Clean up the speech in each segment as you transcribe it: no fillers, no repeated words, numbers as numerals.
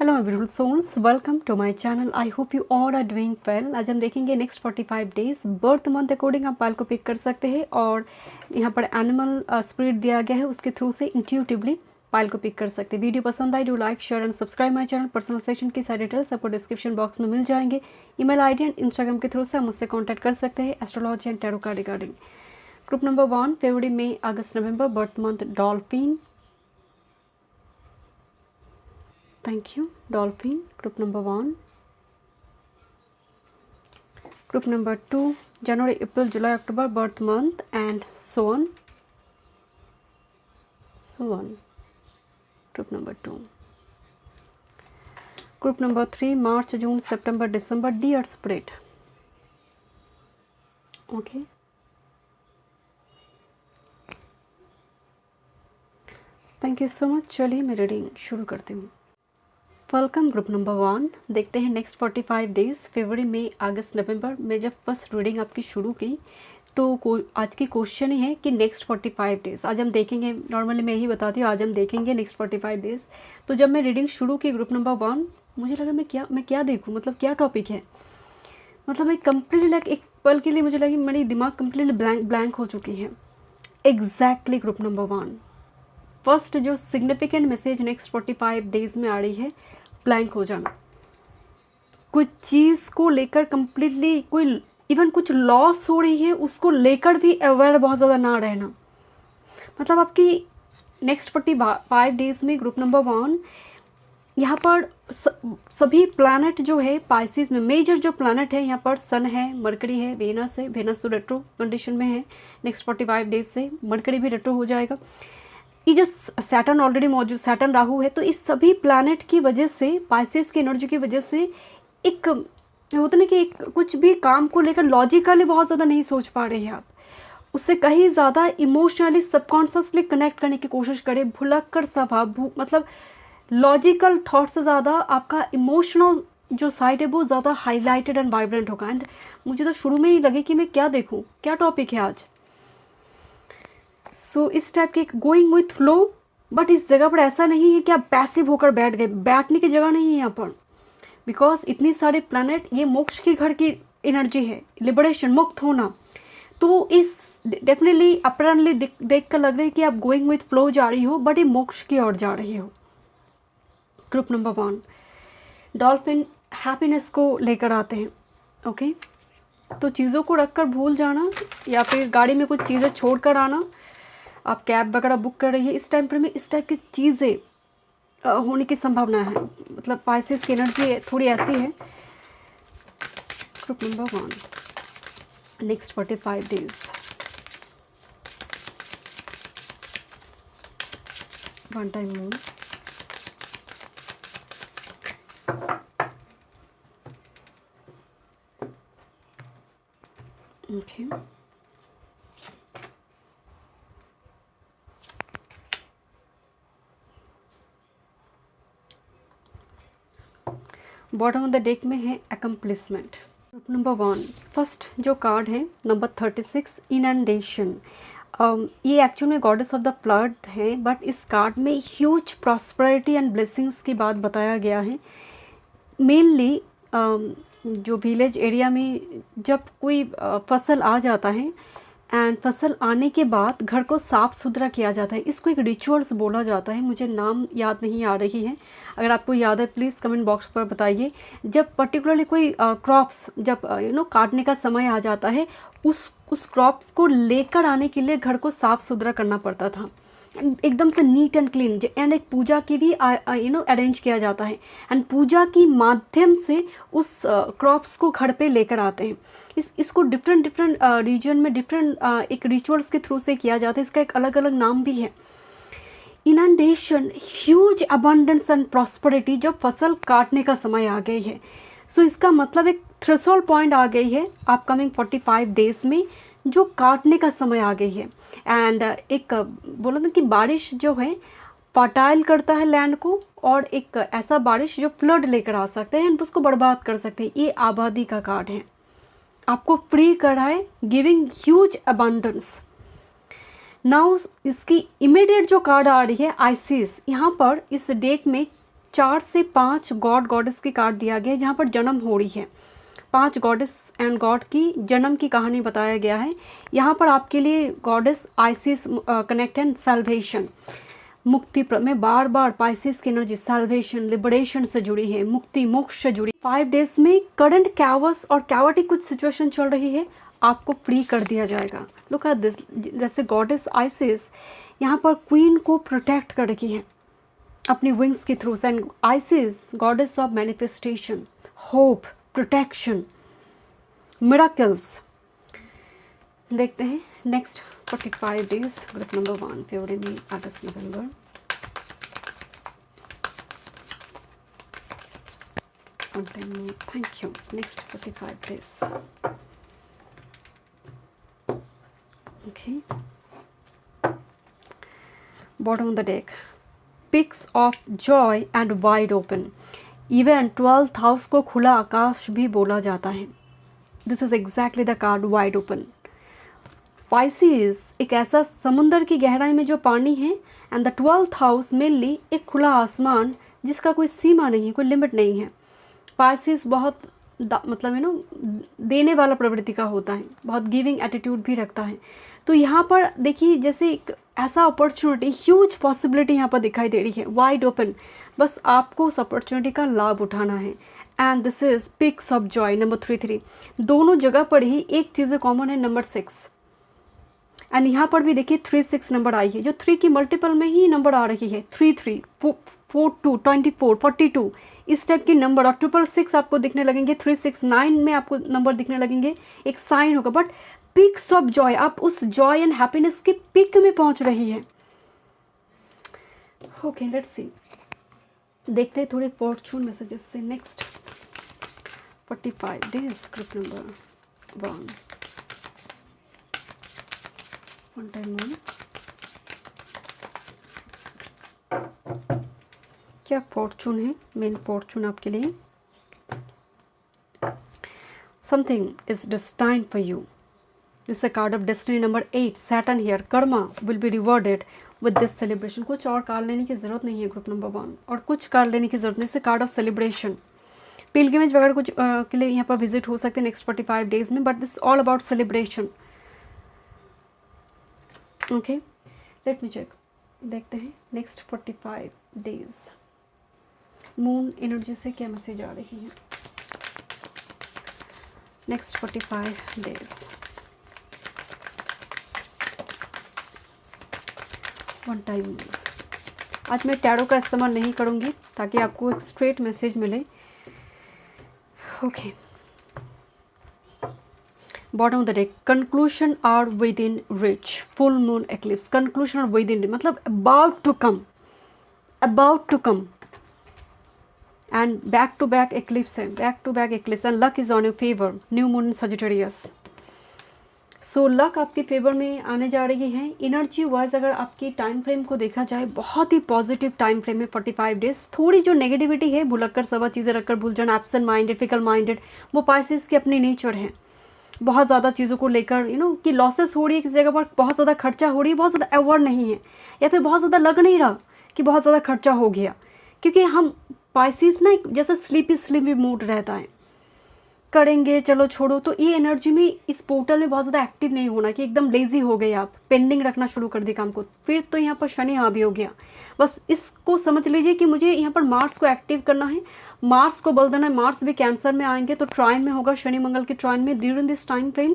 Hello beautiful souls, welcome to my channel. I hope you all are doing well. आज हम देखेंगे next 45 days birth month according आप पाल को pick कर सकते हैं और यहाँ पर एनिमल स्पिरिट दिया गया है, उसके थ्रू से इंट्यूटिवली पाल को पिक कर सकते हैं। वीडियो पसंद आई, do like share and subscribe my channel. Personal session की सारे डिटेल्स आपको डिस्क्रिप्शन बॉक्स में मिल जाएंगे। ईमेल आईडी एंड इंस्टाग्राम के थ्रू से आप मुझसे कॉन्टैक्ट कर सकते हैं एस्ट्रोलॉजी एंड टैरो का रिगार्डिंग। ग्रुप नंबर 1 फरवरी, मई, अगस्त, नवंबर, birth month dolphin. Thank you, Dolphin, group number 1. Group number 2, January, April, July, October, birth month and so on. Group number 2. Group number 3, March, June, September, December, Dear Spirit. Okay. Thank you so much. चलिए मैं reading शुरू करती हूँ। Welcome group number 1। देखते हैं next 45 days फरवरी, मई, अगस्त, नवंबर में। जब first reading आपकी शुरू की तो आज की क्वेश्चन ही है कि नेक्स्ट 45 डेज आज हम देखेंगे। नॉर्मली मैं ही बताती हूँ, आज हम देखेंगे नेक्स्ट 45 डेज। तो जब मैं रीडिंग शुरू की ग्रुप नंबर 1, मुझे लगा मैं क्या देखूँ, मतलब क्या टॉपिक है। मतलब मैं कम्प्लीटली लाइक एक पल के लिए मुझे लगी मेरी दिमाग कम्प्लीटली ब्लैंक हो चुकी है। एग्जैक्टली ग्रुप नंबर 1 फर्स्ट जो सिग्निफिकेंट मैसेज नेक्स्ट 45 डेज में आ रही है, ब्लैंक हो जाना। कुछ चीज़ को लेकर कम्प्लीटली कोई इवन कुछ लॉस हो रही है उसको लेकर भी अवेयर बहुत ज़्यादा ना रहना। मतलब आपकी नेक्स्ट 45 डेज में ग्रुप नंबर 1 यहाँ पर सभी प्लैनेट जो है पाइसिस में, मेजर जो प्लैनेट है यहाँ पर सन है, मरकरी है, वेनस है। वेनस तो रेट्रो कंडीशन में है नेक्स्ट 45 डेज से, मरकरी भी रेट्रो हो जाएगा। ये जो सैटर्न ऑलरेडी मौजूद, सैटर्न राहु है, तो इस सभी प्लैनेट की वजह से, पाइसेस की एनर्जी की वजह से एक होता ना कि एक कुछ भी काम को लेकर लॉजिकली बहुत ज़्यादा नहीं सोच पा रहे हैं आप, उससे कहीं ज़्यादा इमोशनली सबकॉन्शियसली कनेक्ट करने की कोशिश करें। भुलक कर मतलब लॉजिकल थॉट से ज़्यादा आपका इमोशनल जो साइड है वो ज़्यादा हाईलाइटेड एंड वाइब्रेंट होगा। एंड मुझे तो शुरू में ही लगे कि मैं क्या देखूँ, क्या टॉपिक है आज। सो इस टाइप के गोइंग विथ फ्लो, बट इस जगह पर ऐसा नहीं है कि आप पैसिव होकर बैठ गए। बैठने की जगह नहीं है यहाँ पर, बिकॉज इतनी सारे प्लैनेट, ये मोक्ष के घर की एनर्जी है, लिबरेशन, मुक्त होना। तो इस डेफिनेटली अपरेंटली देख कर लग रही है कि आप गोइंग विथ फ्लो जा रही हो, बट ये मोक्ष की ओर जा रही हो। ग्रुप नंबर 1 डॉल्फिन हैप्पीनेस को लेकर आते हैं। ओके, तो चीज़ों को रख कर भूल जाना या फिर गाड़ी में कुछ चीज़ें छोड़ कर आना, आप कैब वगैरह बुक कर रही है, इस टाइम पर में इस टाइप की चीज़ें होने की संभावना है। मतलब पाइसेस की एनर्जी थोड़ी ऐसी है। Group number 1 next 45 days. One time moon, okay, bottom of the deck में है अकम्प्लिशमेंट। ग्रुप नंबर 1 फर्स्ट जो कार्ड है नंबर 36 इनंडेशन। ये एक्चुअल में गॉडेस ऑफ द फ्लड है, बट इस कार्ड में ह्यूज प्रॉस्पेरिटी एंड ब्लेसिंग्स की बात बताया गया है। मेनली जो विलेज एरिया में जब कोई फसल आ जाता है एंड फसल आने के बाद घर को साफ़ सुथरा किया जाता है, इसको एक रिचुअल्स बोला जाता है। मुझे नाम याद नहीं आ रही है, अगर आपको याद है प्लीज़ कमेंट बॉक्स पर बताइए। जब पर्टिकुलरली कोई क्रॉप्स जब काटने का समय आ जाता है, उस क्रॉप्स को लेकर आने के लिए घर को साफ़ सुथरा करना पड़ता था, एकदम से नीट एंड क्लीन। एंड एक पूजा की भी अरेंज किया जाता है, एंड पूजा की माध्यम से उस क्रॉप्स को घर पे लेकर आते हैं। इसको डिफरेंट रीजन में डिफरेंट एक रिचुअल्स के थ्रू से किया जाता है। इसका एक अलग अलग नाम भी है। Inundation, huge abundance and prosperity जब फसल काटने का समय आ गई है। सो इसका मतलब एक थ्रेशोल्ड पॉइंट आ गई है अपकमिंग 45 डेज में, जो काटने का समय आ गई है। एंड एक बोला ना कि बारिश जो है फर्टाइल करता है लैंड को, और एक ऐसा बारिश जो फ्लड लेकर आ सकते हैं एंड उसको बर्बाद कर सकते हैं। ये आबादी का कार्ड है, आपको फ्री कर रहा है, गिविंग ह्यूज अबंडेंस। नाउ इसकी इमीडिएट जो कार्ड आ रही है आइसिस, यहाँ पर इस डेक में 4 से 5 गॉड गॉडेस की कार्ड दिया गया है जहाँ पर जन्म हो रही है। 5 गॉडेस एंड गॉड की जन्म की कहानी बताया गया है। यहाँ पर आपके लिए goddess ISIS connect and salvation, मुक्ति में बार बार पाइसिस की एनर्जी सैल्वेशन लिबरेशन से जुड़ी है, मुक्ति मोक्ष से जुड़ी। 5 डेज में करंट कैवस और कैवटिक कुछ सिचुएशन चल रही है, आपको फ्री कर दिया जाएगा। लुक एट दिस, जैसे गॉडेस आइसिस यहाँ पर क्वीन को प्रोटेक्ट कर रही है अपनी विंग्स के थ्रू। And Isis goddess of manifestation, hope, protection, miracles. देखते हैं next 45 days group number 1 February, May, August, November. Thank you. Next 45 days. Okay, bottom of the deck, picks of joy and wide open. Even 12th house को खुला आकाश भी बोला जाता है। This is exactly the card wide open. Pisces एक ऐसा समुंदर की गहराई में जो पानी है, and the 12th house mainly एक खुला आसमान जिसका कोई सीमा नहीं, कोई लिमिट नहीं है। पाइसिस बहुत मतलब देने वाला प्रवृत्ति का होता है, बहुत गिविंग एटीट्यूड भी रखता है। तो यहाँ पर देखिए जैसे एक ऐसा अपॉर्चुनिटी, ह्यूज पॉसिबिलिटी यहाँ पर दिखाई दे रही है, वाइड ओपन। बस आपको उस अपॉर्चुनिटी का लाभ उठाना है। And this is picks of joy number 3 दोनों जगह पर ही एक चीज़ कॉमन है, नंबर 6। एंड यहाँ पर भी देखिए 36 नंबर आई है, जो 3 की मल्टीपल में ही नंबर आ रही है। 33, 42, 24, 42 इस टाइप के नंबर, और 666 आपको दिखने लगेंगे, 369 में आपको नंबर दिखने लगेंगे, एक साइन होगा। बट पिक्स ऑफ जॉय, आप उस जॉय एंड हैप्पीनेस के पिक में पहुंच रही है। ओके, लेट्स सी, देखते हैं थोड़े फॉर्चून मैसेजेस से next 45 days group number 1। One time one, क्या फॉर्चून है, मेन फॉर्चून आपके लिए। Something is destined for you. This a card of destiny number 8, Saturn here. Karma will be rewarded with this celebration. कुछ और card लेने की जरूरत नहीं है ग्रुप नंबर 1, और कुछ कार्ड लेने की जरूरत नहीं। इससे कार्ड ऑफ सेलिब्रेशन, पिलग्रिमेज वगैरह कुछ के लिए यहाँ पर विजिट हो सकते हैं नेक्स्ट 45 डेज में, but this all about celebration. Okay, let me check, देखते हैं नेक्स्ट 45 डेज मून एनर्जी से क्या मैसेज आ रही है नेक्स्ट 45 डेज। वन टाइम, आज मैं टैरो का इस्तेमाल नहीं करूँगी ताकि आपको एक स्ट्रेट मैसेज मिले। Okay, bottom of the day, conclusion are within reach, full moon eclipse. Conclusion are within मतलब about to come, about to come. And back to back eclipse है, back to back eclipse. And luck is on your favour, new moon in Sagittarius. So luck आपके favour में आने जा रही है। Energy wise अगर आपकी टाइम फ्रेम को देखा जाए, बहुत ही पॉजिटिव टाइम फ्रेम है 45 डेज। थोड़ी जो नेगेटिविटी है, भुलक्कर सवा चीज़ें रखकर भूल जाना, एब्सेंट माइंडेड, फिकल माइंडेड, वो पाइसेस की अपनी नेचर है। बहुत ज़्यादा चीज़ों को लेकर कि लॉसेस हो रही है, किसी जगह पर बहुत ज़्यादा खर्चा हो रही है, बहुत ज़्यादा अवॉर्ड नहीं है, या फिर बहुत ज़्यादा लग नहीं रहा कि बहुत ज़्यादा खर्चा हो गया। क्योंकि हम पाइसेस ना एक जैसे स्लीपी मूड रहता है, करेंगे चलो छोड़ो। तो ये एनर्जी में इस पोर्टल में बहुत ज़्यादा एक्टिव नहीं होना कि एकदम लेजी हो गए आप, पेंडिंग रखना शुरू कर दी काम को। फिर तो यहाँ पर शनि हावी हो गया। बस इसको समझ लीजिए कि मुझे यहाँ पर मार्स को एक्टिव करना है, मार्स को बल देना है। मार्स भी कैंसर में आएंगे तो ट्राइन में होगा, शनि मंगल के ट्राइन में। ड्यूरिंग दिस टाइम फ्रेम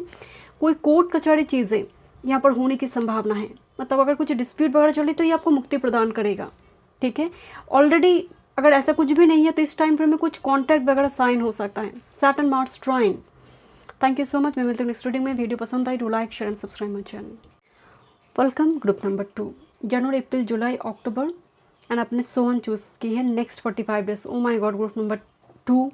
कोई कोर्ट कचहरी चीज़ें यहाँ पर होने की संभावना है। मतलब अगर कुछ डिस्प्यूट वगैरह चले तो ये आपको मुक्ति प्रदान करेगा। ठीक है, ऑलरेडी अगर ऐसा कुछ भी नहीं है तो इस टाइम फ्रेम में कुछ कॉन्टैक्ट वगैरह साइन हो सकता है। Saturn Mars trine. Thank you so much. मैं मिलती हूँ नेक्स्ट रीडिंग में। वीडियो पसंद आई, do like, share and subscribe my channel. Welcome group number 2, जनवरी, अप्रैल, जुलाई, अक्टूबर। एंड आपने सोहन चूज़ की है next 45 days. Oh my god, group number 2,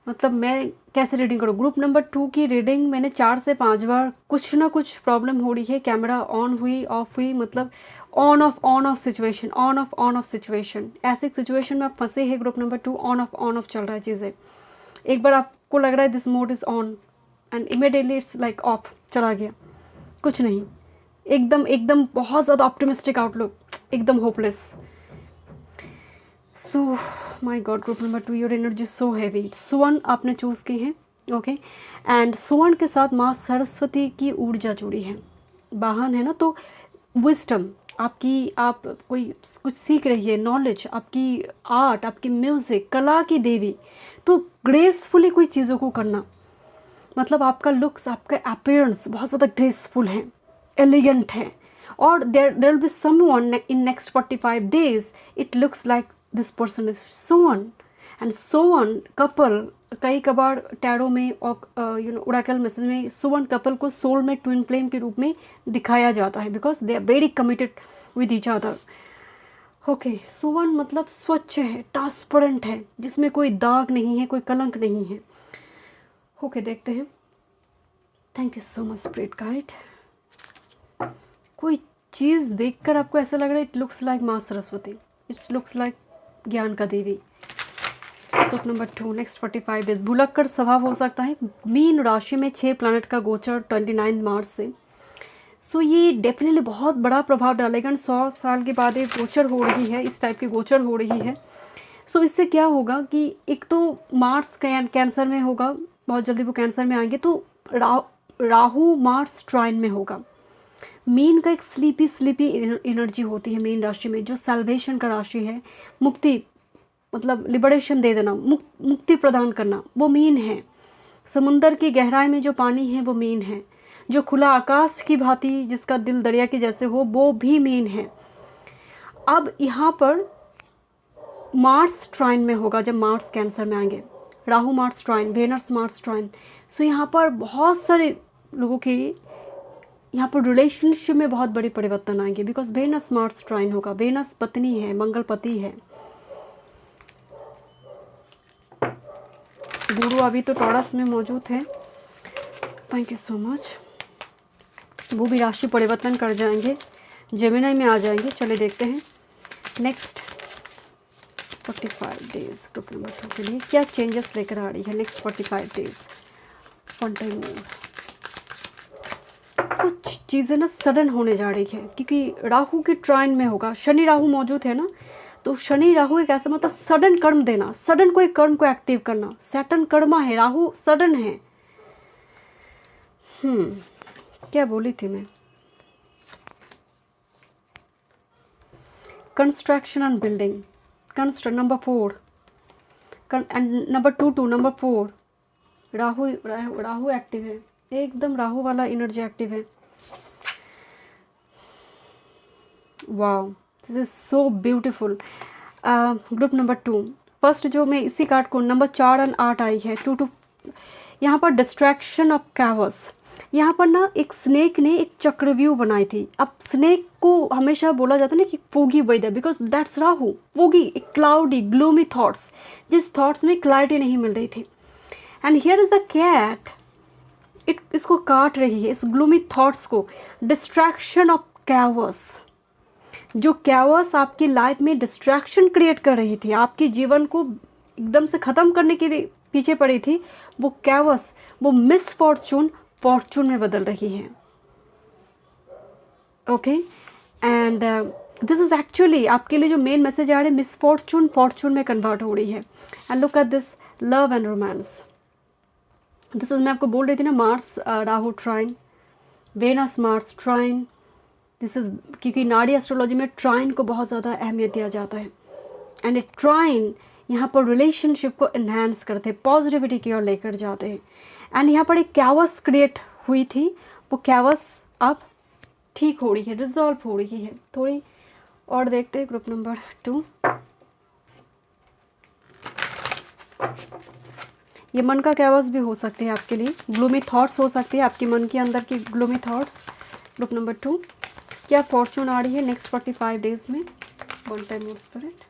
मतलब मैं कैसे रीडिंग करूँ। ग्रुप नंबर 2 की रीडिंग मैंने 4 से 5 बार कुछ ना कुछ प्रॉब्लम हो रही है। कैमरा ऑन हुई, ऑफ हुई, मतलब on off situation, on off situation. ऐसे सिचुएशन में आप फंसे हैं ग्रुप नंबर 2। ऑन ऑफ चल रहा है चीज़ें। एक बार आपको लग रहा है this mode is on and immediately it's like of, चला गया, कुछ नहीं। एकदम बहुत ज़्यादा ऑप्टिमिस्टिक आउटलुक, एकदम hopeless. So my god, group number 2 your energy so heavy. सुवर्ण आपने चूज़ की है, ओके। एंड सुवर्ण के साथ माँ सरस्वती की ऊर्जा जुड़ी है, वाहन है ना, तो विस्टम आपकी, आप कोई कुछ सीख रही है, नॉलेज आपकी, आर्ट आपकी, म्यूज़िक, कला की देवी। तो ग्रेसफुली कोई चीज़ों को करना, मतलब आपका लुक्स, आपका अपीयरेंस बहुत ज़्यादा ग्रेसफुल है, एलिगेंट है। और there will be someone in next 45 days, it looks like this person is swan. And swan couple, कई कबार टैरो में और ओरेकल मैसेज में सोवन कपल को सोल में ट्विन फ्लेम के रूप में दिखाया जाता है, because they are very committed with each other. Okay, swan मतलब स्वच्छ है, ट्रांसपेरेंट है, जिसमें कोई दाग नहीं है, कोई कलंक नहीं है। ओके, देखते हैं। Thank you so much spirit guide. कोई चीज़ देखकर आपको ऐसा लग रहा है इट लुक्स लाइक माँ सरस्वती, इट्स लुक्स लाइक ज्ञान का देवी। Group number 2 next 45 days. भुलक्कड़ स्वभाव हो सकता है। मीन राशि में 6 प्लैनेट का गोचर 29 मार्च से। सो ये डेफिनेटली बहुत बड़ा प्रभाव डालेगा। 100 साल के बाद एक गोचर हो रही है, इस टाइप की गोचर हो रही है। सो इससे क्या होगा कि एक तो मार्स कैंसर में होगा, बहुत जल्दी वो कैंसर में आएंगे, तो राहु मार्स ट्राइन में होगा। मीन का एक स्लीपी एनर्जी होती है मीन राशि में, जो सैल्वेशन का राशि है, मुक्ति मतलब लिबरेशन दे देना, मुक्ति प्रदान करना, वो मीन है। समुंदर की गहराई में जो पानी है वो मीन है। जो खुला आकाश की भांति जिसका दिल दरिया के जैसे हो, वो भी मीन है। अब यहाँ पर मार्स ट्राइन में होगा, जब मार्स कैंसर में आएंगे, राहु मार्स ट्राइन, वेनस मार्स ट्राइन। सो यहाँ पर बहुत सारे लोगों के यहाँ पर रिलेशनशिप में बहुत बड़े परिवर्तन आएंगे, बिकॉज वेनस मार्स ट्राइन होगा। वेनस पत्नी है, मंगल पति है। गुरु अभी तो टॉरस में मौजूद है। Thank you so much. वो भी राशि परिवर्तन कर जाएंगे, जेमिनी में आ जाएंगे। चले देखते हैं नेक्स्ट 45 डेज ग्रुप नंबर 2 के लिए क्या चेंजेस लेकर आ रही है नेक्स्ट 45 डेज। वन टाइम मोर, कुछ चीज़ें ना सडन होने जा रही है, क्योंकि राहु की ट्राइन में होगा, शनि राहु मौजूद है ना, तो शनि राहु एक ऐसा मतलब सडन कर्म देना, सडन कोई कर्म को एक्टिव करना। सैटर्न कर्मा है, राहु सडन है। क्या बोली थी मैं? Construction and building, number 4 and number 2 number 4 Rahu active है, एकदम राहु वाला एनर्जी एक्टिव है। Wow, this is so beautiful. Group number 2 first जो मैं इसी कार्ड को नंबर 4 और 8 आई है 2 यहाँ पर डिस्ट्रैक्शन ऑफ कैवस। यहाँ पर ना एक स्नेक ने एक चक्रव्यूह बनाई थी। अब स्नेक को हमेशा बोला जाता है ना कि foggy weather, because that's Rahu. Foggy, एक क्लाउडी ग्लूमी थॉट्स, जिस थॉट्स में क्लैरिटी नहीं मिल रही थी। And here is the cat, इसको काट रही है, इस ग्लूमी थॉट्स को। डिस्ट्रैक्शन ऑफ कैवस, जो कैवस आपकी लाइफ में डिस्ट्रैक्शन क्रिएट कर रही थी, आपके जीवन को एकदम से ख़त्म करने के लिए पीछे पड़ी थी, वो कैवस, वो मिसफॉर्चून फॉर्चून में बदल रही है। Okay, and this is actually आपके लिए जो मेन मैसेज आ रहा है, मिसफॉर्चून फॉर्चून में कन्वर्ट हो रही है। And look at this love and romance. This is, मैं आपको बोल रही थी ना, Mars Rahu trine, Venus Mars trine. This is, क्योंकि नाड़ी एस्ट्रोलॉजी में ट्राइन को बहुत ज़्यादा अहमियत दिया जाता है। एंड ए ट्राइन यहाँ पर रिलेशनशिप को इन्हांस करते हैं, पॉजिटिविटी की ओर लेकर जाते हैं। एंड यहाँ पर एक कैवस क्रिएट हुई थी, वो कैवस अब ठीक हो रही है, रिजॉल्व हो रही है थोड़ी। और देखते हैं ग्रुप नंबर 2। ये मन का कैवस भी हो सकते हैं आपके लिए, ग्लूमी थॉट्स हो सकती है आपके मन के अंदर की ग्लूमी थॉट्स। ग्रुप नंबर 2 क्या फॉर्चून आ रही है नेक्स्ट 45 डेज में। One time more spirit.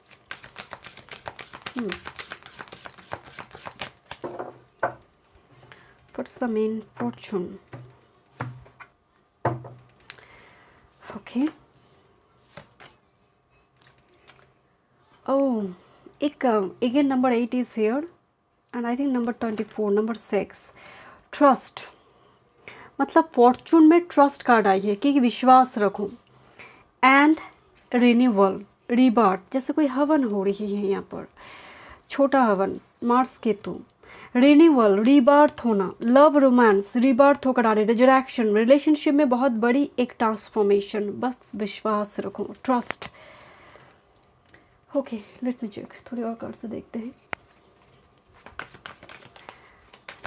What's the main fortune? Okay. Oh, again number 8 is here, and I think number 24, number 6. Trust. मतलब फॉर्चून में ट्रस्ट कार्ड आई है कि विश्वास रखो। एंड रिन्यूअल, रीबार्थ, जैसे कोई हवन हो रही है यहाँ पर, छोटा हवन, मार्स केतु, रिन्यूअल, रीबार्थ होना, लव रोमांस, रीबार्थ होकर आ रही, रिजरेक्शन, रिलेशनशिप में बहुत बड़ी एक ट्रांसफॉर्मेशन, बस विश्वास रखो, trust. Okay, let me check, थोड़ी और कार्ड से देखते हैं।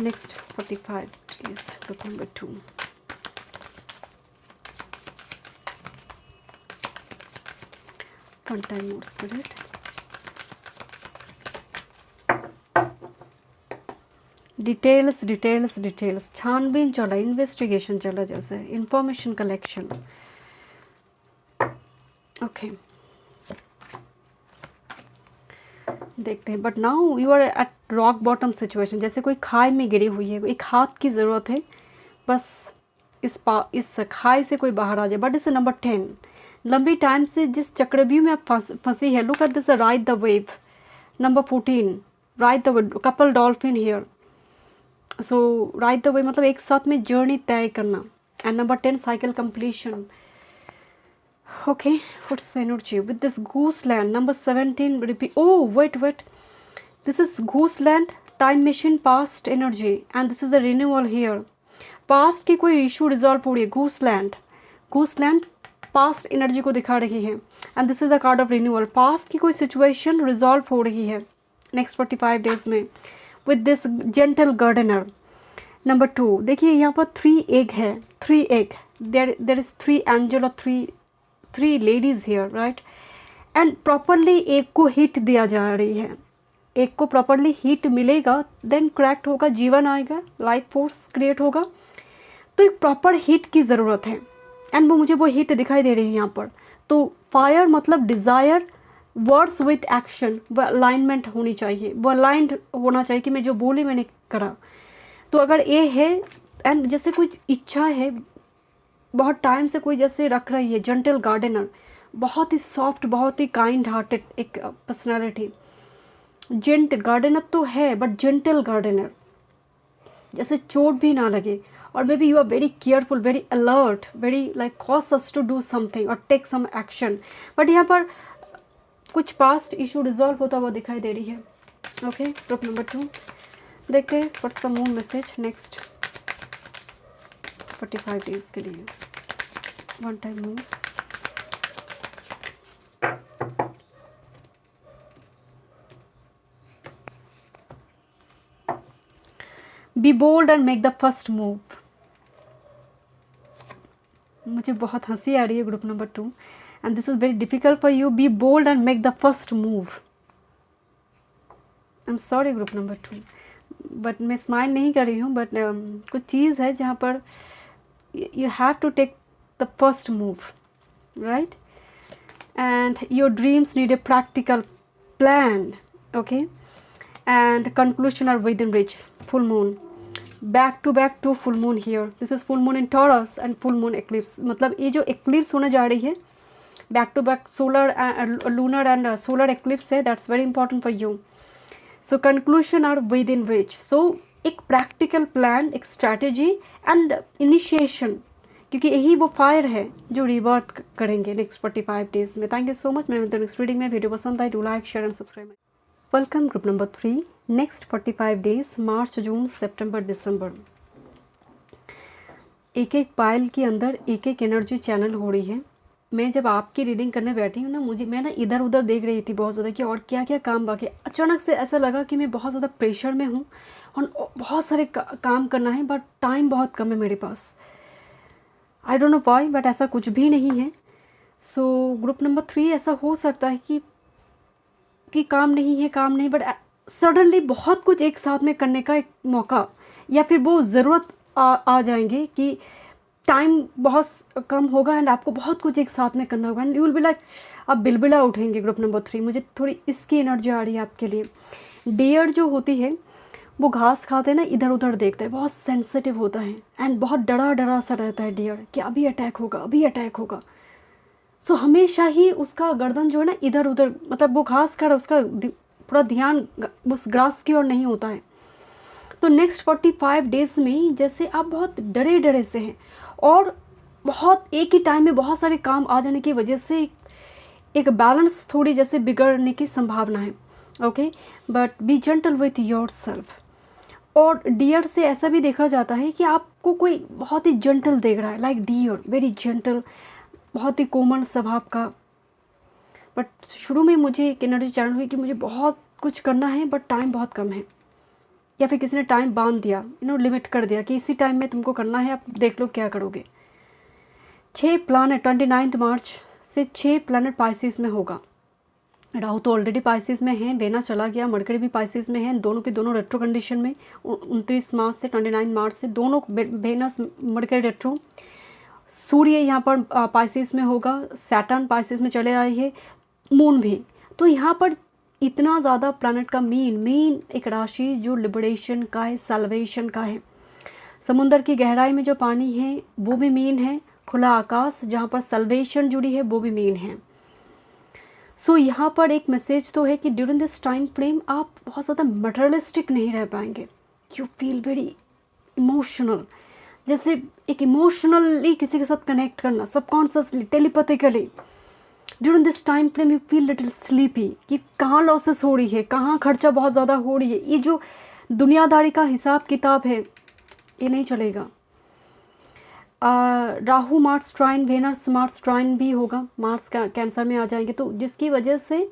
Next 45 days, group number 2। One time more spirit, details details details, छानबीन चला, इन्वेस्टिगेशन चला, जैसे इंफॉर्मेशन कलेक्शन। ओके, देखते हैं। But now you are at rock bottom situation, जैसे कोई खाई में गिरी हुई है, एक हाथ की ज़रूरत है, बस इस खाई से कोई बाहर आ जाए। बट इस नंबर 10, लंबी टाइम से जिस चक्रव्यूह में आप फंसी है, look at this, ride the wave. Number 14, ride the wave, couple dolphin here, so ride the wave मतलब एक साथ में जर्नी तय करना। And number 10, cycle completion. Okay, what's the energy with this goose land? Number 17, repeat. Oh, wait. This is goose land, time machine, past energy, and this is the renewal here. Past की कोई issue resolve हो रही है, goose land past energy को दिखा रही है, and this is the card of renewal. Past की कोई situation resolve हो रही है next 45 days में with this gentle gardener. Number 2, देखिए यहाँ पर 3 egg है, 3 egg. There is 3 angel or 3 ladies here, right. And properly एक को हीट दिया जा रही है, एक को प्रॉपरली हीट मिलेगा, देन क्रैक्ट होगा, जीवन आएगा, लाइफ फोर्स क्रिएट होगा। तो एक प्रॉपर हीट की ज़रूरत है, एंड मुझे वो हीट दिखाई दे रही है यहाँ पर। तो फायर मतलब डिज़ायर, वर्ड्स विथ एक्शन, वो अलाइनमेंट होनी चाहिए, वो अलाइंड होना चाहिए कि मैं जो बोली मैंने करा। तो अगर ये है, एंड जैसे कुछ इच्छा है, बहुत टाइम से कोई जैसे रख रही है, जेंटल गार्डनर, बहुत ही सॉफ्ट, बहुत ही काइंड हार्टेड एक पर्सनालिटी। जेंटल गार्डनर तो है, बट जेंटल गार्डनर, जैसे चोट भी ना लगे, और maybe you are very careful, very alert, very like cautious to do something और टेक सम एक्शन। बट यहाँ पर कुछ पास्ट इशू रिजॉल्व होता हुआ दिखाई दे रही है। ओके, ग्रुप नंबर 2 देखते हैं what's the moon message next 45 days के लिए। One time move, be bold and make the first move. मुझे बहुत हंसी आ रही है group number 2, and this is very difficult for you. Be bold and make the first move. I am sorry group number 2, but मैं smile नहीं कर रही हूँ, बट कुछ चीज़ है जहाँ पर you have to take the first move, right? And your dreams need a practical plan, okay? And conclusion are within reach. Full moon, back to back 2 full moon here. This is full moon in Taurus and full moon eclipse. मतलब ये जो eclipse होने जा रही है, back to back solar lunar and solar eclipse है, that's very important for you. So conclusion are within reach. So एक practical plan, एक स्ट्रैटेजी एंड इनिशिएशन, क्योंकि यही वो फायर है जो रिवर्ट करेंगे नेक्स्ट 45 डेज में। Thank you so much. मैं मिलती हूँ नेक्स्ट रीडिंग में। वीडियो पसंद आए, do like, share and subscribe. Welcome group number 3 next 45 days, मार्च, जून, सितंबर, दिसंबर। एक एक पायल के अंदर एक एक एनर्जी चैनल हो रही है। मैं जब आपकी रीडिंग करने बैठी हूँ ना, मैं ना इधर उधर देख रही थी बहुत ज़्यादा कि और क्या क्या काम बाकी। अचानक से ऐसा लगा कि मैं बहुत ज़्यादा प्रेशर में हूँ और बहुत सारे काम करना है, बट टाइम बहुत कम है मेरे पास। I don't know why, but ऐसा कुछ भी नहीं है। सो ग्रुप नंबर 3 ऐसा हो सकता है कि काम नहीं, बट सडनली बहुत कुछ एक साथ में करने का एक मौका, या फिर वो ज़रूरत आ जाएंगे कि टाइम बहुत कम होगा एंड आपको बहुत कुछ एक साथ में करना होगा, and you will be like, आप बिलबिला उठेंगे। ग्रुप नंबर 3 मुझे थोड़ी इसकी एनर्जी आ रही है आपके लिए। डियर जो होती है वो घास खाते हैं ना, इधर उधर देखते हैं, बहुत सेंसिटिव होता है एंड बहुत डरा सा रहता है डियर कि अभी अटैक होगा। सो हमेशा ही उसका गर्दन जो है ना इधर उधर, मतलब वो घास खा रहा है, उसका पूरा ध्यान उस ग्रास की ओर नहीं होता है। तो नेक्स्ट 45 डेज में जैसे आप बहुत डरे से हैं और बहुत एक ही टाइम में बहुत सारे काम आ जाने की वजह से एक बैलेंस थोड़ी जैसे बिगड़ने की संभावना है। Okay, but B gentle with your self. और डियर से ऐसा भी देखा जाता है कि आपको कोई बहुत ही जेंटल देख रहा है, लाइक डियर, वेरी जेंटल, बहुत ही कोमल स्वभाव का। बट शुरू में मुझे एक एनर्जी चैनल हुई कि मुझे बहुत कुछ करना है बट टाइम बहुत कम है, या फिर किसी ने टाइम बांध दिया, लिमिट कर दिया कि इसी टाइम में तुमको करना है, आप देख लो क्या करोगे। 6 प्लानट 29 मार्च से 6 प्लानट पाइसिस में होगा। राहु तो ऑलरेडी पाइसिस में है, वेनस चला गया, मरकरी भी पाइसिस में है, दोनों के दोनों रेट्रो कंडीशन में 29 मार्च से 29 मार्च से दोनों वेनस मरकरी रेट्रो। सूर्य यहाँ पर पाइसिस में होगा, सैटर्न पाइसिस में चले आए हैं, मून भी। तो यहाँ पर इतना ज़्यादा प्लैनेट का मेन एक राशि जो लिबरेशन का है, सल्वेशन का है। समुंदर की गहराई में जो पानी है वो भी मेन है, खुला आकाश जहाँ पर सल्वेशन जुड़ी है वो भी मेन है। सो यहाँ पर एक मैसेज तो है कि ड्यूरिंग दिस टाइम फ्रेम आप बहुत ज़्यादा मटेरियलिस्टिक नहीं रह पाएंगे। यू फील वेरी इमोशनल, जैसे एक इमोशनली किसी के साथ कनेक्ट करना, subconsciously, telepathically. During this time frame you feel little sleepy, कि कहाँ लॉसेस हो रही है, कहाँ खर्चा बहुत ज़्यादा हो रही है। ये जो दुनियादारी का हिसाब किताब है ये नहीं चलेगा। राहु मार्स ट्राइन, वेनस मार्स ट्राइन भी होगा, मार्स कैंसर में आ जाएंगे, तो जिसकी वजह से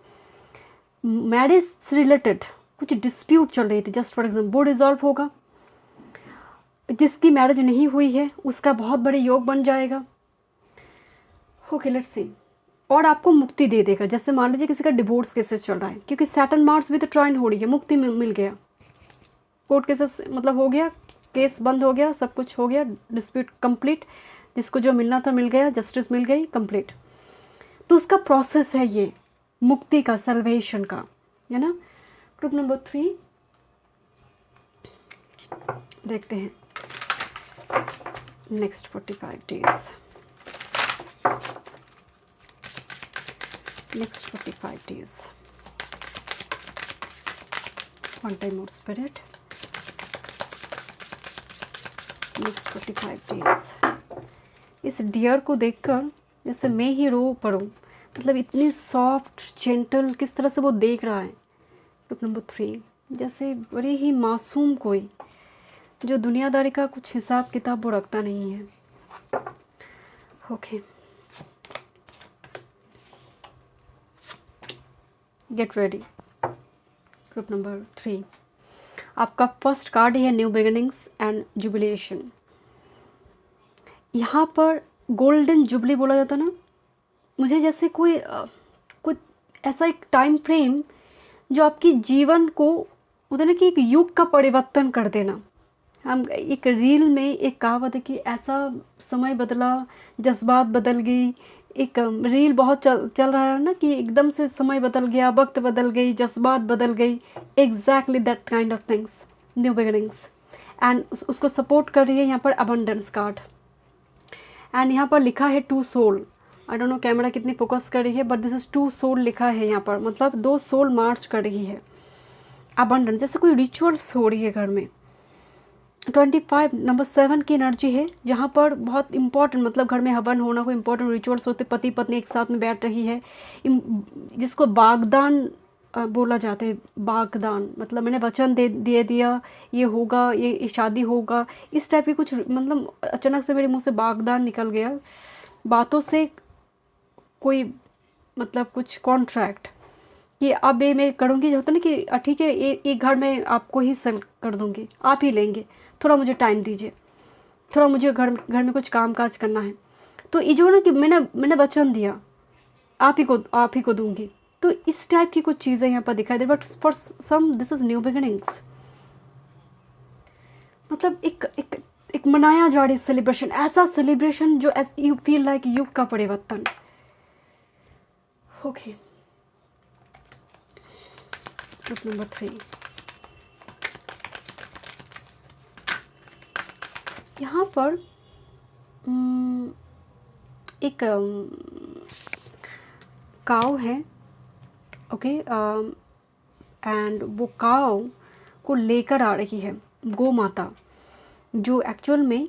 मैरिज से रिलेटेड कुछ डिस्प्यूट चल रही थी, जस्ट फॉर एग्जाम्पल, वो रिजॉल्व होगा। जिसकी मैरिज नहीं हुई है उसका बहुत बड़े योग बन जाएगा। Okay, let's see. और आपको मुक्ति दे देगा, जैसे मान लीजिए किसी का डिवोर्स केसेस चल रहा है, क्योंकि सैटर्न मार्स भी तो ट्राइन हो रही है, मुक्ति मिल गया, कोर्ट केसेस मतलब हो गया, केस बंद हो गया, सब कुछ हो गया, डिस्प्यूट कंप्लीट, जिसको जो मिलना था मिल गया, जस्टिस मिल गई, कंप्लीट। तो उसका प्रोसेस है ये मुक्ति का, सल्वेशन का, है ना। ग्रुप नंबर 3 देखते हैं next 45 days. Next 45 days, one time more spirit. Next 45 days. इस डियर को देखकर जैसे मैं ही रो पड़ूँ, मतलब इतनी सॉफ्ट जेंटल, किस तरह से वो देख रहा है। ग्रुप नंबर 3, जैसे बड़े ही मासूम कोई जो दुनियादारी का कुछ हिसाब किताब वो रखता नहीं है। Okay, get ready. Group number 3, आपका फर्स्ट कार्ड है न्यू बिगिनिंग्स एंड जुबिलेशन। यहाँ पर गोल्डन जुबली बोला जाता ना, मुझे जैसे कोई कुछ ऐसा एक टाइम फ्रेम जो आपकी जीवन को होता ना कि एक युग का परिवर्तन कर देना। हम एक रील में एक कहावत है कि ऐसा समय बदला, जज्बात बदल गई। एक रील बहुत चल रहा है ना कि एकदम से समय बदल गया, वक्त बदल गई, जज्बात बदल गई। Exactly that kind of things, new beginnings. And उसको सपोर्ट कर रही है यहाँ पर अबंडेंस कार्ड। एंड यहाँ पर लिखा है 2 soul. I don't know camera कितनी फोकस कर रही है, बट दिस इज 2 सोल लिखा है यहाँ पर, मतलब 2 सोल मार्च कर रही है। अबंडेंस, जैसे कोई रिचुअल्स हो रही है घर में। 25 नंबर 7 की एनर्जी है, जहाँ पर बहुत इंपॉर्टेंट, मतलब घर में हवन होना, कोई इंपॉर्टेंट रिचुअल्स होते, पति पत्नी एक साथ में बैठ रही है, जिसको बागदान बोला जाता है। बागदान मतलब मैंने वचन दे दिया, ये होगा, ये शादी होगा, इस टाइप की कुछ, मतलब अचानक से मेरे मुंह से बागदान निकल गया। बातों से कोई मतलब कुछ कॉन्ट्रैक्ट कि अब ये मैं करूँगी, होता ना कि ठीक है एक घर में आपको ही सेल कर दूँगी, आप ही लेंगे, थोड़ा मुझे टाइम दीजिए, थोड़ा मुझे घर में कुछ काम काज करना है। तो ये जो ना कि मैंने वचन दिया, आप ही को दूँगी। तो इस टाइप की कुछ चीज़ें यहाँ पर दिखाई दे। But for some this is new beginnings, मतलब एक मनाया जा रही सेलिब्रेशन, ऐसा सेलिब्रेशन जो यू फील लाइक युग का परिवर्तन। ओके, ग्रुप नंबर 3, यहाँ पर एक काऊ है। ओके, एंड वो काऊ को लेकर आ रही है गौ माता, जो एक्चुअल में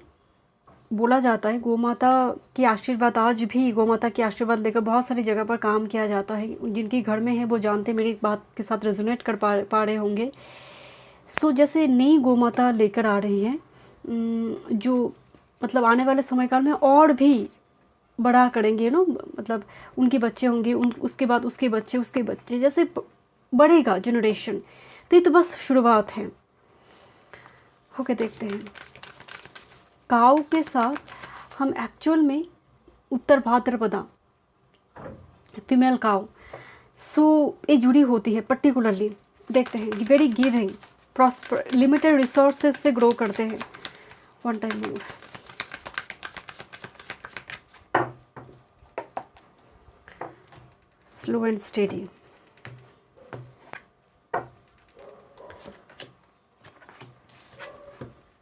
बोला जाता है गौ माता के आशीर्वाद, आज भी गौ माता के आशीर्वाद लेकर बहुत सारी जगह पर काम किया जाता है। जिनकी घर में है वो जानते हैं, मेरी बात के साथ रेजोनेट कर पा रहे होंगे। सो जैसे नई गौ माता लेकर आ रही हैं, जो मतलब आने वाले समय काल में और भी बड़ा करेंगे मतलब उनके बच्चे होंगे, उसके बाद उसके बच्चे, जैसे बढ़ेगा जनरेशन। तो ये तो बस शुरुआत है। ओके, देखते हैं। काऊ के साथ हम एक्चुअल में उत्तर भाद्रपदा फीमेल काऊ, सो ये जुड़ी होती है पर्टिकुलरली। देखते हैं, very giving, prosper, limited resources से ग्रो करते हैं। One time move, slow and steady.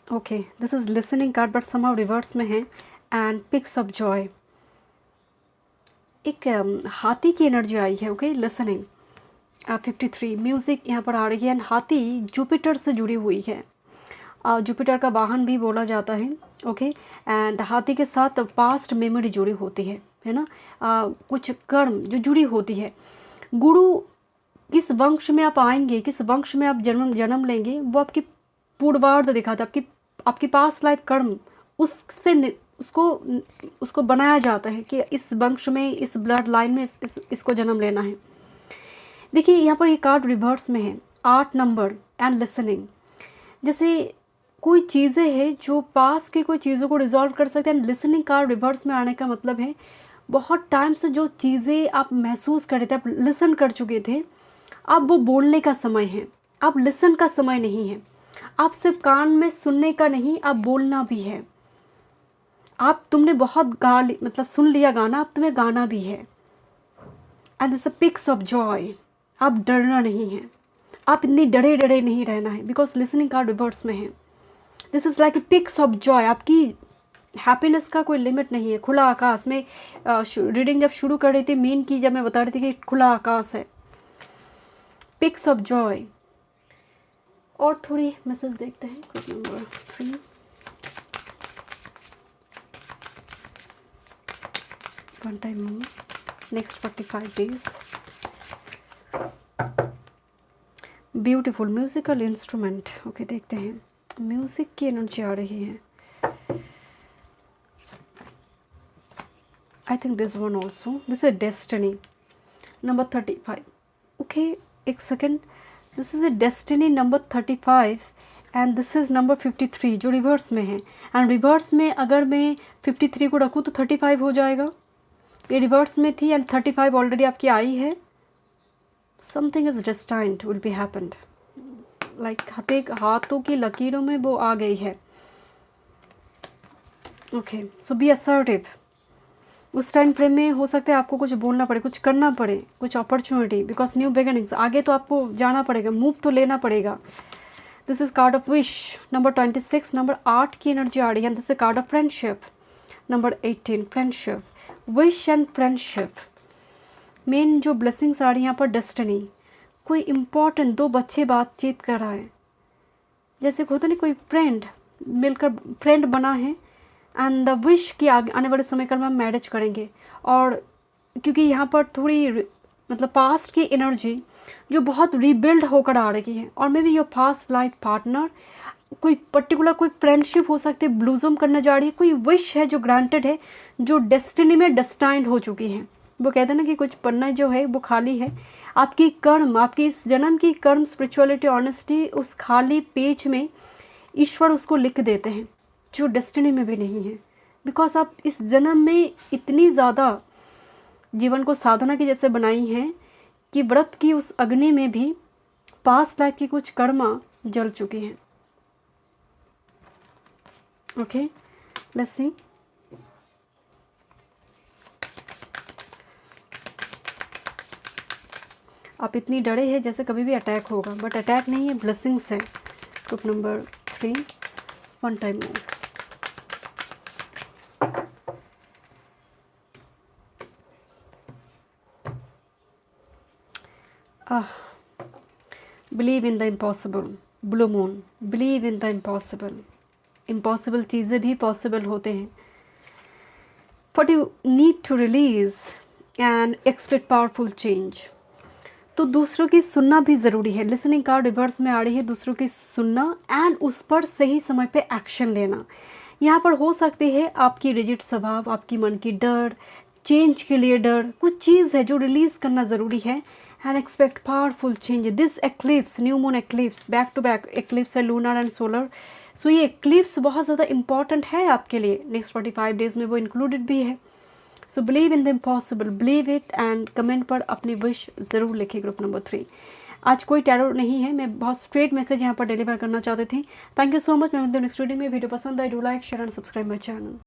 Okay, this is listening card but somehow reverse में है। एंड पिक्स ऑफ जॉय, एक हाथी की एनर्जी आई है। ओके, लिसनिंग 53 म्यूजिक यहाँ पर आ रही है। एंड हाथी जुपिटर से जुड़ी हुई है, जुपिटर का वाहन भी बोला जाता है। ओके, एंड हाथी के साथ पास्ट मेमोरी जुड़ी होती है ना, कुछ कर्म जो जुड़ी होती है। गुरु, किस वंश में आप आएंगे, किस वंश में आप जन्म लेंगे, वो आपकी पूर्वार्ध दिखाता है, आपकी पास्ट लाइफ कर्म, उससे उसको बनाया जाता है कि इस वंश में, इस ब्लड लाइन में इसको जन्म लेना है। देखिए यहाँ पर ये कार्ड रिवर्स में है, 8 नंबर एंड लिसनिंग। जैसे कोई चीज़ें हैं जो पास की कोई चीज़ों को रिजॉल्व कर सकते हैं। लिसनिंग कार्ड रिवर्स में आने का मतलब है बहुत टाइम से जो चीज़ें आप महसूस कर रहे थे, आप लिसन कर चुके थे, अब वो बोलने का समय है। अब लिसन का समय नहीं है, आप सिर्फ कान में सुनने का नहीं, आप बोलना भी है। आप तुमने बहुत मतलब सुन लिया गाना, अब तुम्हें गाना भी है। And this pics of joy, आप डरना नहीं है, आप इतनी डरे नहीं रहना है, बिकॉज लिसनिंग कार्ड रिवर्स में है। This is like a pics of joy, आपकी हैप्पीनेस का कोई लिमिट नहीं है। खुला आकाश में रीडिंग जब शुरू कर रही थी, मीन की जब मैं बता रही थी कि खुला आकाश है, पिक्स ऑफ जॉय। और थोड़ी मैसेज देखते हैं। Group number 3, one time move, next 45 days. Beautiful musical instrument. Okay, देखते हैं, म्यूजिक की एनर्जी आ रही है। I think this one also, this is destiny number 35। Okay, एक second, this is a destiny number 35 and this is number 53 जो reverse में है। एंड रिवर्स में अगर मैं 53 को रखूँ तो 35 हो जाएगा। ये रिवर्स में थी एंड 35 ऑलरेडी आपकी आई है। Something is destined will be happened, like हाथों की लकीरों में वो आ गई है। Okay, so be assertive. उस टाइम फ्रेम में हो सकता है आपको कुछ बोलना पड़े, कुछ करना पड़े, कुछ अपॉर्चुनिटी, बिकॉज न्यू बिगिनिंग्स, आगे तो आपको जाना पड़ेगा, मूव तो लेना पड़ेगा। This is called of wish number 26, number 8 की एनर्जी आ रही है। This is called of friendship number 18, friendship, wish and friendship. Main जो ब्लेसिंग्स आ रही है यहाँ पर, डेस्टिनी, कोई इम्पॉर्टेंट 2 बच्चे बातचीत कर रहा है, जैसे होता नहीं कोई फ्रेंड मिलकर फ्रेंड बना है। एंड द विश की आने वाले समय काल में हम मैरिज करेंगे। और क्योंकि यहाँ पर थोड़ी मतलब पास्ट की एनर्जी जो बहुत रीबिल्ड होकर आ रही है, और may be your past life partner, कोई पर्टिकुलर कोई फ्रेंडशिप हो सकती है ब्लूजम करने जा रही है, कोई विश है जो ग्रांटेड है, जो डेस्टिनी में डेस्टाइंड हो चुकी है। वो कहते हैं ना कि कुछ पन्ना जो है वो खाली है। आपकी कर्म, आपकी इस जन्म की कर्म, स्पिरिचुअलिटी, ऑनेस्टी, उस खाली पेज में ईश्वर उसको लिख देते हैं जो डेस्टिनी में भी नहीं है। बिकॉज आप इस जन्म में इतनी ज़्यादा जीवन को साधना की जैसे बनाई हैं कि व्रत की उस अग्नि में भी पास्ट लाइफ की कुछ कर्मा जल चुकी हैं। Okay, let's see. आप इतनी डरे हैं जैसे कभी भी अटैक होगा, बट अटैक नहीं है, ब्लेसिंग्स है। Group number 3, one time move. Believe in the impossible, blue moon, believe in the impossible. Impossible चीज़ें भी पॉसिबल होते हैं। But you need to release and expect powerful change. तो दूसरों की सुनना भी ज़रूरी है। लिसनिंग कार्ड रिवर्स में आ रही है, दूसरों की सुनना एंड उस पर सही समय पे एक्शन लेना। यहाँ पर हो सकती है आपकी रिजिड स्वभाव, आपकी मन की डर, चेंज के लिए डर, कुछ चीज़ है जो रिलीज़ करना ज़रूरी है। And expect powerful change. This eclipse, new moon eclipse, back to back eclipse है, लूनर एंड सोलर। सो ये एक्लिप्स बहुत ज़्यादा इंपॉर्टेंट है आपके लिए। नेक्स्ट 45 डेज़ में वो इंक्लूडेड भी है। So believe in the impossible, believe it and comment पर अपनी विश ज़रूर लिखिए। ग्रुप नंबर 3, आज कोई टैरो नहीं है, मैं बहुत स्ट्रेट मैसेज यहाँ पर डिलीवर करना चाहती थी। Thank you so much. मैं मिलती हूँ नेक्स्ट वीडियो में। वीडियो पसंद आए, do like, share and subscribe my channel.